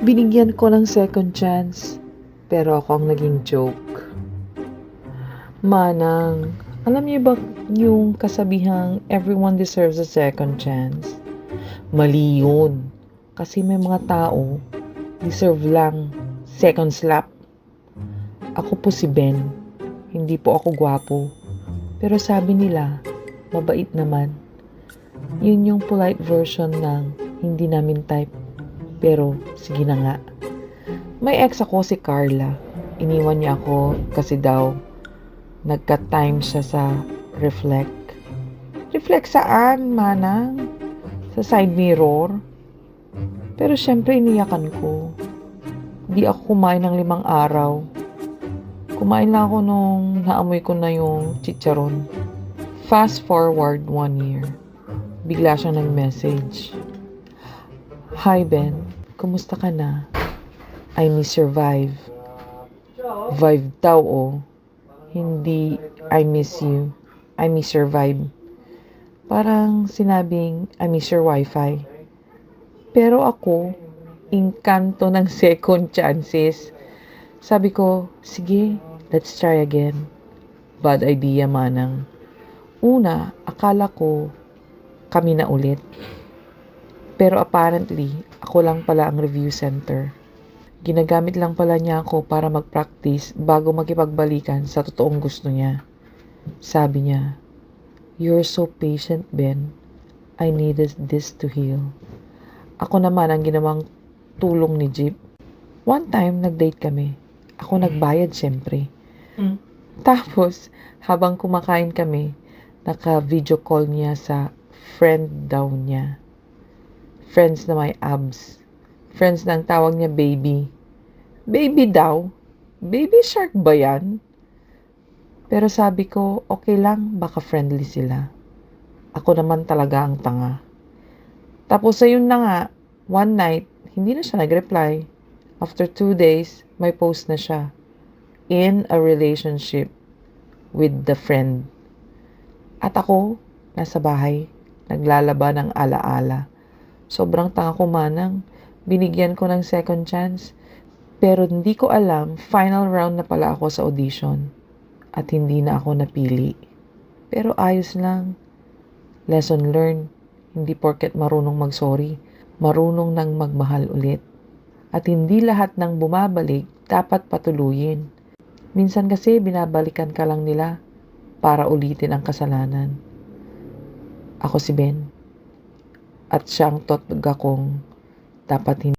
Binigyan ko ng second chance, pero ako ang naging joke. Manang, alam niyo ba yung kasabihang everyone deserves a second chance? Mali yun. Kasi may mga tao, deserve lang second slap. Ako po si Ben. Hindi po ako gwapo. Pero sabi nila, mabait naman. Yun yung polite version ng hindi namin type. Pero sige na nga. May ex ako si Carla. Iniwan niya ako kasi daw nagka-time siya sa reflect. Reflect saan, manang? Sa side mirror? Pero syempre iniyakan ko. Di ako kumain ng 5 araw. Kumain lang ako nung naamoy ko na yung chicharon. Fast forward 1 year. Bigla siyang nag-message. Hi Ben, kumusta ka na? I miss your vibe. Vibe daw oh. Hindi I miss you. I miss your vibe. Parang sinabing I miss your wifi. Pero ako, inkanto ng second chances. Sabi ko, sige, let's try again. Bad idea, manang. Una, akala ko kami na ulit. Pero apparently, ako lang pala ang review center. Ginagamit lang pala niya ako para mag-practice bago makipagbalikan sa totoong gusto niya. Sabi niya, "You're so patient, Ben. I needed this to heal." Ako naman ang ginawang tulong ni Jeep. One time, nag-date kami. Ako nagbayad, syempre. Tapos, habang kumakain kami, naka-video call niya sa friend daw niya. Friends na may abs. Friends na ang tawag niya baby. Baby daw? Baby shark ba yan? Pero sabi ko, okay lang, baka friendly sila. Ako naman talaga ang tanga. Tapos ayun na nga, one night, hindi na siya nag-reply. After 2 days, may post na siya. In a relationship with the friend. At ako, nasa bahay, naglalaba ng alaala. Sobrang tanga ko manang, binigyan ko ng second chance. Pero hindi ko alam, final round na pala ako sa audition. At hindi na ako napili. Pero ayos lang. Lesson learned. Hindi porket marunong mag-sorry, marunong nang magmahal ulit. At hindi lahat ng bumabalik dapat patuluyin. Minsan kasi binabalikan ka lang nila para ulitin ang kasalanan. Ako si Ben. At siya ang totoga kong dapat hindi